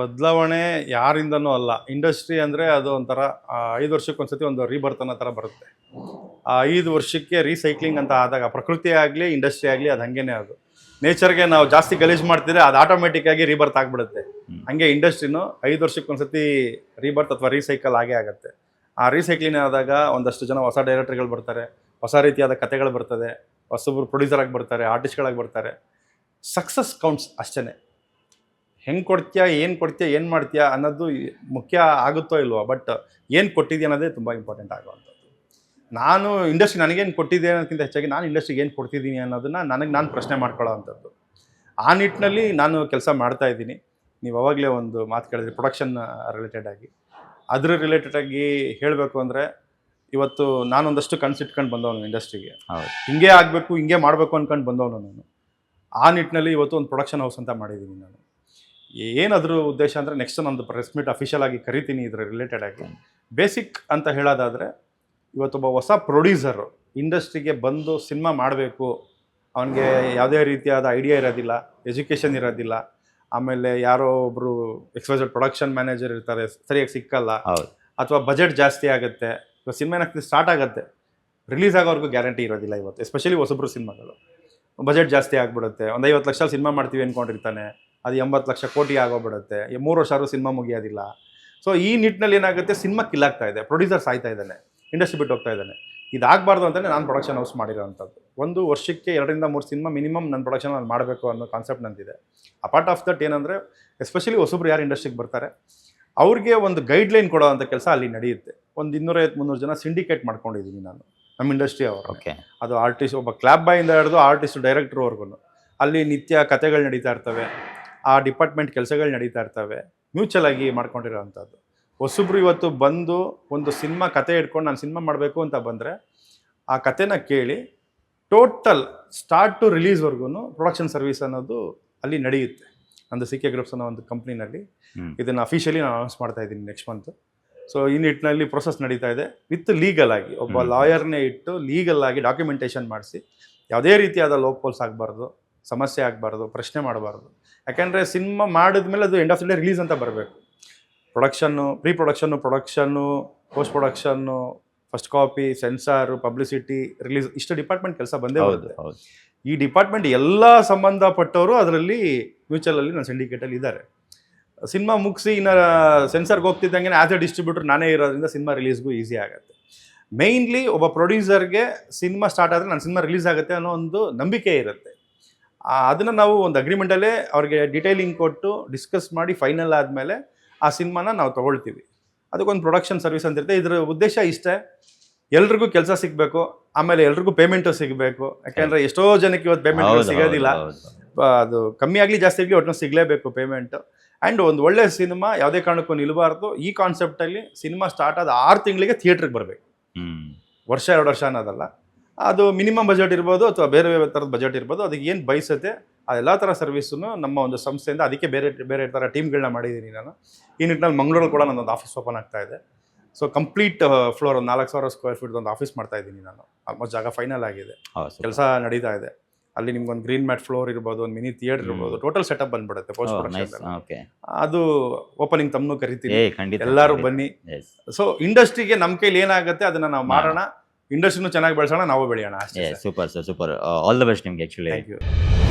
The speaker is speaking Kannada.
ಬದಲಾವಣೆ ಯಾರಿಂದನೂ ಅಲ್ಲ. ಇಂಡಸ್ಟ್ರಿ ಅಂದರೆ ಅದು ಒಂಥರ 5 ವರ್ಷಕ್ಕೊಂದ್ಸತಿ ಒಂದು ರೀಬರ್ತ್ ಅನ್ನೋ ಥರ ಬರುತ್ತೆ. ಆ 5 ವರ್ಷಕ್ಕೆ ರೀಸೈಕ್ಲಿಂಗ್ ಅಂತ ಆದಾಗ ಪ್ರಕೃತಿ ಆಗಲಿ ಇಂಡಸ್ಟ್ರಿ ಆಗಲಿ ಅದು ಹಂಗೇನೆ. ಅದು ನೇಚರ್ಗೆ ನಾವು ಜಾಸ್ತಿ ಗಲೀಜು ಮಾಡ್ತಿದ್ರೆ ಅದು ಆಟೋಮೆಟಿಕ್ಕಾಗಿ ರೀಬರ್ತ್ ಆಗಿಬಿಡುತ್ತೆ. ಹಂಗೆ ಇಂಡಸ್ಟ್ರಿನೂ 5 ವರ್ಷಕ್ಕೊಂದ್ಸತಿ ರೀಬರ್ತ್ ಅಥವಾ ರೀಸೈಕಲ್ ಆಗೇ ಆಗುತ್ತೆ. ಆ ರೀಸೈಕ್ಲಿಂಗ್ ಆದಾಗ ಒಂದಷ್ಟು ಜನ ಹೊಸ ಡೈರೆಕ್ಟರ್ಗಳು ಬರ್ತಾರೆ, ಹೊಸ ರೀತಿಯಾದ ಕಥೆಗಳು ಬರ್ತದೆ, ಹೊಸಬ್ರು ಪ್ರೊಡ್ಯೂಸರ್ ಆಗಿ ಬರ್ತಾರೆ, ಆರ್ಟಿಸ್ಟ್ಗಳಾಗಿ ಬರ್ತಾರೆ. ಸಕ್ಸಸ್ ಕೌಂಟ್ಸ್ ಅಷ್ಟೇ. ಹೆಂಗೆ ಕೊಡ್ತೀಯಾ, ಏನು ಮಾಡ್ತೀಯಾ ಅನ್ನೋದು ಮುಖ್ಯ ಆಗುತ್ತೋ ಇಲ್ವೋ, ಬಟ್ ಏನು ಕೊಟ್ಟಿದ್ದೀಯ ಅನ್ನೋದೇ ತುಂಬ ಇಂಪಾರ್ಟೆಂಟ್ ಆಗುವಂಥದ್ದು. ನಾನು ಇಂಡಸ್ಟ್ರಿ ನನಗೇನು ಕೊಟ್ಟಿದ್ದೆ ಅನ್ನೋದಕ್ಕಿಂತ ಹೆಚ್ಚಾಗಿ ನಾನು ಇಂಡಸ್ಟ್ರಿಗೆ ಏನು ಕೊಡ್ತಿದ್ದೀನಿ ಅನ್ನೋದನ್ನು ನಾನು ಪ್ರಶ್ನೆ ಮಾಡ್ಕೊಳ್ಳೋ ಅಂಥದ್ದು. ಆ ನಿಟ್ಟಿನಲ್ಲಿ ನಾನು ಕೆಲಸ ಮಾಡ್ತಾ ಇದ್ದೀನಿ. ನೀವು ಅವಾಗಲೇ ಒಂದು ಮಾತು ಕೇಳಿದ್ರಿ ಪ್ರೊಡಕ್ಷನ್ ರಿಲೇಟೆಡ್ ಆಗಿ. ಅದ್ರ ರಿಲೇಟೆಡ್ ಆಗಿ ಹೇಳಬೇಕು ಅಂದರೆ, ಇವತ್ತು ನಾನೊಂದಷ್ಟು ಕನ್ಸಿಟ್ಕೊಂಡು ಬಂದವನು ಇಂಡಸ್ಟ್ರಿಗೆ. ಹಿಂಗೆ ಆಗಬೇಕು, ಹಿಂಗೆ ಮಾಡಬೇಕು ಅಂದ್ಕೊಂಡು ಬಂದವನು ನಾನು. ಆ ನಿಟ್ಟಿನಲ್ಲಿ ಇವತ್ತು ಒಂದು ಪ್ರೊಡಕ್ಷನ್ ಹೌಸ್ ಅಂತ ಮಾಡಿದ್ದೀನಿ ನಾನು. ಏನಾದರೂ ಉದ್ದೇಶ ಅಂದರೆ, ನೆಕ್ಸ್ಟ್ ನಂದು ಪ್ರೆಸ್ ಮೀಟ್ ಅಫಿಷಿಯಲ್ ಆಗಿ ಕರಿತೀನಿ ಇದರ ರಿಲೇಟೆಡ್ ಆಗಿ. ಬೇಸಿಕ್ ಅಂತ ಹೇಳೋದಾದರೆ, ಇವತ್ತೊಬ್ಬ ಹೊಸ ಪ್ರೊಡ್ಯೂಸರು ಇಂಡಸ್ಟ್ರಿಗೆ ಬಂದು ಸಿನಿಮಾ ಮಾಡಬೇಕು, ಅವನಿಗೆ ಯಾವುದೇ ರೀತಿಯಾದ ಐಡಿಯಾ ಇರೋದಿಲ್ಲ, ಎಜುಕೇಷನ್ ಇರೋದಿಲ್ಲ, ಆಮೇಲೆ ಯಾರೋ ಒಬ್ಬರು ಎಕ್ಸ್ಪೈಸೆಡ್ ಪ್ರೊಡಕ್ಷನ್ ಮ್ಯಾನೇಜರ್ ಇರ್ತಾರೆ, ಸರಿಯಾಗಿ ಸಿಕ್ಕಲ್ಲ, ಅಥವಾ ಬಜೆಟ್ ಜಾಸ್ತಿ ಆಗುತ್ತೆ. ಇವಾಗ ಸಿನಿಮಾ ಏನಾಗ್ತದೆ, ಸ್ಟಾರ್ಟ್ ಆಗುತ್ತೆ, ರಿಲೀಸ್ ಆಗೋವರೆಗೂ ಗ್ಯಾರಂಟಿ ಇರೋದಿಲ್ಲ ಇವತ್ತು, ಎಸ್ಪೆಷಲಿ ಹೊಸಬ್ರು ಸಿನಿಮಾಗಳು. ಬಜೆಟ್ ಜಾಸ್ತಿ ಆಗಿಬಿಡುತ್ತೆ. ಒಂದು 50 ಲಕ್ಷ ಸಿನಿಮಾ ಮಾಡ್ತೀವಿ ಅಂದ್ಕೊಂಡಿರ್ತಾನೆ, ಅದು 80 ಲಕ್ಷ ಕೋಟಿ ಆಗೋಗ್ಬಿಡುತ್ತೆ. 3 ವರ್ಷ ಆದರೂ ಸಿನಿಮಾ ಮುಗಿಯೋದಿಲ್ಲ. ಸೊ ಈ ನಿಟ್ಟಿನಲ್ಲಿ ಏನಾಗುತ್ತೆ, ಸಿನಿಮಾ ಕಿಲ್ಲಾಗ್ತಾ ಇದೆ, ಪ್ರೊಡ್ಯೂಸರ್ ಸಾಯ್ತಾ ಇದ್ದಾನೆ, ಇಂಡಸ್ಟ್ರಿ ಬಿಟ್ಟು ಹೋಗ್ತಾ ಇದ್ದಾನೆ. ಇದಾಗಬಾರ್ದು ಅಂತಲೇ ನಾನು ಪ್ರೊಡಕ್ಷನ್ ಹೌಸ್ ಮಾಡಿರೋವಂಥದ್ದು. ಒಂದು ವರ್ಷಕ್ಕೆ 2ರಿಂದ 3 ಸಿನಿಮಾ ಮಿನಿಮಮ್ ನನ್ನ ಪ್ರೊಡಕ್ಷನಲ್ಲಿ ಮಾಡಬೇಕು ಅನ್ನೋ ಕಾನ್ಸೆಪ್ಟ್ ನಂದಿದೆ. ಅಪಾರ್ಟ್ ಆಫ್ ದಟ್ ಏನಂದರೆ, ಎಸ್ಪೆಷಲಿ ಹೊಸಬ್ರು ಯಾರು ಇಂಡಸ್ಟ್ರಿಗೆ ಬರ್ತಾರೆ ಅವ್ರಿಗೆ ಒಂದು ಗೈಡ್ಲೈನ್ ಕೊಡೋ ಅಂಥ ಕೆಲಸ ಅಲ್ಲಿ ನಡೆಯುತ್ತೆ. ಒಂದು 250-300 ಜನ ಸಿಂಡಿಕೇಟ್ ಮಾಡ್ಕೊಂಡಿದ್ದೀನಿ ನಾನು ನಮ್ಮ ಇಂಡಸ್ಟ್ರಿ ಅವರು. ಅದು ಆರ್ಟಿಸ್ಟ್, ಒಬ್ಬ ಕ್ಲಾಪ್ ಬಾಯಿಂದ ಹಿಡಿದು ಆರ್ಟಿಸ್ಟ್ ಡೈರೆಕ್ಟ್ರ್ವರೆಗೂ ಅಲ್ಲಿ ನಿತ್ಯ ಕಥೆಗಳು ನಡೀತಾ ಇರ್ತವೆ, ಆ ಡಿಪಾರ್ಟ್ಮೆಂಟ್ ಕೆಲಸಗಳು ನಡೀತಾ ಇರ್ತವೆ, ಮ್ಯೂಚುವಲ್ ಆಗಿ ಮಾಡ್ಕೊಂಡಿರೋ ಅಂಥದ್ದು. ಹೊಸಬ್ರು ಇವತ್ತು ಬಂದು ಒಂದು ಸಿನಿಮಾ ಕತೆ ಇಟ್ಕೊಂಡು ನಾನು ಸಿನಿಮಾ ಮಾಡಬೇಕು ಅಂತ ಬಂದರೆ, ಆ ಕತೆನ ಕೇಳಿ ಟೋಟಲ್ ಸ್ಟಾರ್ಟ್ ಟು ರಿಲೀಸ್ವರೆಗೂ ಪ್ರೊಡಕ್ಷನ್ ಸರ್ವಿಸ್ ಅನ್ನೋದು ಅಲ್ಲಿ ನಡೆಯುತ್ತೆ. ನಂದು CK ಗ್ರೂಪ್ಸ್ ಅನ್ನೋ ಒಂದು ಕಂಪ್ನಿನಲ್ಲಿ ಇದನ್ನು ಅಫಿಷಿಯಲಿ ನಾನು ಅನೌನ್ಸ್ ಮಾಡ್ತಾ ಇದ್ದೀನಿ ನೆಕ್ಸ್ಟ್ ಮಂತ್. ಸೊ ಈ ನಿಟ್ಟಿನಲ್ಲಿ ಪ್ರೊಸೆಸ್ ನಡೀತಾ ಇದೆ. ವಿತ್ ಲೀಗಲ್ ಆಗಿ ಒಬ್ಬ ಲಾಯರ್ನೇ ಇಟ್ಟು ಲೀಗಲ್ ಆಗಿ ಡಾಕ್ಯುಮೆಂಟೇಷನ್ ಮಾಡಿಸಿ, ಯಾವುದೇ ರೀತಿಯಾದ ಲೋಪೋಲ್ಸ್ ಆಗಬಾರ್ದು, ಸಮಸ್ಯೆ ಆಗಬಾರ್ದು, ಪ್ರಶ್ನೆ ಮಾಡಬಾರ್ದು. ಯಾಕೆಂದರೆ ಸಿನಿಮಾ ಮಾಡಿದ್ಮೇಲೆ ಅದು end of the day release ಅಂತ ಬರಬೇಕು. Production, production, post production, first copy, censor, publicity, release, ಇಷ್ಟು ಡಿಪಾರ್ಟ್ಮೆಂಟ್ ಕೆಲಸ ಬಂದೇ ಬರುತ್ತೆ. ಈ ಡಿಪಾರ್ಟ್ಮೆಂಟ್ ಎಲ್ಲ ಸಂಬಂಧಪಟ್ಟವರು ಅದರಲ್ಲಿ ಮ್ಯೂಚುವಲಲ್ಲಿ ನನ್ನ ಸಿಂಡಿಕೇಟಲ್ಲಿ ಇದ್ದಾರೆ. ಸಿನಿಮಾ ಮುಗಿಸಿ ಇನ್ನು ಸೆನ್ಸರ್ಗೆ ಹೋಗ್ತಿದ್ದಂಗೆ ಆ್ಯಸ್ ಎ ಡಿಸ್ಟ್ರಿಬ್ಯೂಟರ್ ನಾನೇ ಇರೋದ್ರಿಂದ ಸಿನಿಮಾ ರಿಲೀಸ್ಗೂ ಈಸಿ ಆಗುತ್ತೆ. ಮೇಯ್ನ್ಲಿ ಒಬ್ಬ ಪ್ರೊಡ್ಯೂಸರ್ಗೆ ಸಿನಿಮಾ ಸ್ಟಾರ್ಟ್ ಆದರೆ ನನ್ನ ಸಿನಿಮಾ ರಿಲೀಸ್ ಆಗುತ್ತೆ ಅನ್ನೋ ಒಂದು ನಂಬಿಕೆ ಇರುತ್ತೆ. ಅದನ್ನು ನಾವು ಒಂದು ಅಗ್ರಿಮೆಂಟಲ್ಲೇ ಅವ್ರಿಗೆ ಡೀಟೇಲಿಂಗ್ ಕೊಟ್ಟು ಡಿಸ್ಕಸ್ ಮಾಡಿ ಫೈನಲ್ ಆದಮೇಲೆ ಆ ಸಿನಿಮಾನ ನಾವು ತೊಗೊಳ್ತೀವಿ. ಅದಕ್ಕೊಂದು ಪ್ರೊಡಕ್ಷನ್ ಸರ್ವಿಸ್ ಅಂತ ಇರುತ್ತೆ. ಇದರ ಉದ್ದೇಶ ಇಷ್ಟೇ, ಎಲ್ರಿಗೂ ಕೆಲಸ ಸಿಗಬೇಕು, ಆಮೇಲೆ ಎಲ್ರಿಗೂ ಪೇಮೆಂಟು ಸಿಗಬೇಕು. ಯಾಕೆಂದರೆ ಎಷ್ಟೋ ಜನಕ್ಕೆ ಇವತ್ತು ಪೇಮೆಂಟ್ ಸಿಗೋದಿಲ್ಲ. ಅದು ಕಮ್ಮಿ ಆಗಲಿ ಜಾಸ್ತಿ ಆಗಲಿ ಒಟ್ಟು ಸಿಗಲೇಬೇಕು ಪೇಮೆಂಟು. ಆ್ಯಂಡ್ ಒಂದು ಒಳ್ಳೆ ಸಿನಿಮಾ ಯಾವುದೇ ಕಾರಣಕ್ಕೂ ನಿಲ್ಲಬಾರ್ದು. ಈ ಕಾನ್ಸೆಪ್ಟಲ್ಲಿ ಸಿನಿಮಾ ಸ್ಟಾರ್ಟ್ ಆದ 6 ತಿಂಗಳಿಗೆ ಥಿಯೇಟ್ರಿಗೆ ಬರಬೇಕು. ವರ್ಷ 2 ವರ್ಷ ಅನ್ನೋದಲ್ಲ. ಅದು ಮಿನಿಮಮ್ ಬಜೆಟ್ ಇರ್ಬೋದು ಅಥವಾ ಬೇರೆ ಬೇರೆ ಥರದ ಬಜೆಟ್ ಇರ್ಬೋದು. ಅದಕ್ಕೆ ಏನು ಬಯಸುತ್ತೆ ಅದೆಲ್ಲ ಥರ ಸರ್ವಿಸನ್ನು ನಮ್ಮ ಒಂದು ಸಂಸ್ಥೆಯಿಂದ, ಅದಕ್ಕೆ ಬೇರೆ ಬೇರೆ ಥರ ಟೀಮ್ಗಳನ್ನ ಮಾಡಿದ್ದೀನಿ ನಾನು. ಈ ನಿಟ್ಟಿನಲ್ಲಿ ಮಂಗಳೂರಲ್ಲಿ ಕೂಡ ನನ್ನೊಂದು ಆಫೀಸ್ ಓಪನ್ ಆಗ್ತಾ ಇದೆ. ಸೊ ಕಂಪ್ಲೀಟ್ ಫ್ಲೋರ್, ಒಂದು 4000 ಸ್ಕ್ವೇರ್ ಫೀಟ್ ಒಂದು ಆಫೀಸ್ ಮಾಡ್ತಾ ಇದ್ದೀನಿ ನಾನು. ಆಲ್ಮೋಸ್ಟ್ ಜಾಗ ಫೈನಲ್ ಆಗಿದೆ, ಕೆಲಸ ನಡೀತಾ ಇದೆ. ಅಲ್ಲಿ ನಿಮ್ಗೊಂದು ಗ್ರೀನ್ ಮ್ಯಾಟ್ ಫ್ಲೋರ್ ಇರ್ಬೋದು, ಒಂದು ಮಿನಿ ಥಿಯೇಟರ್ ಇರ್ಬೋದು, ಟೋಟಲ್ ಸೆಟಪ್ ಬಂದ್ಬಿಡುತ್ತೆ ಪೋಸ್ಟ್ ಪ್ರೊಡಕ್ಷನ್. ಅದು ಓಪನಿಂಗ್ ತಮ್ಮನ್ನು ಕರಿತೀನಿ, ಎಲ್ಲರೂ ಬನ್ನಿ. ಸೊ ಇಂಡಸ್ಟ್ರಿಗೆ ನಮ್ಮ ಕೈಲಿ ಏನಾಗುತ್ತೆ ಅದನ್ನು ನಾವು ಮಾಡೋಣ, ಇಂಡಸ್ಟ್ರಿನೂ ಚೆನ್ನಾಗಿ ಬೆಳೆಸೋಣ, ನಾವು ಬೆಳೆಯೋಣ ಅಷ್ಟೇ. Super sir, super. All the best ನಿಮಗೆ. Actually thank you.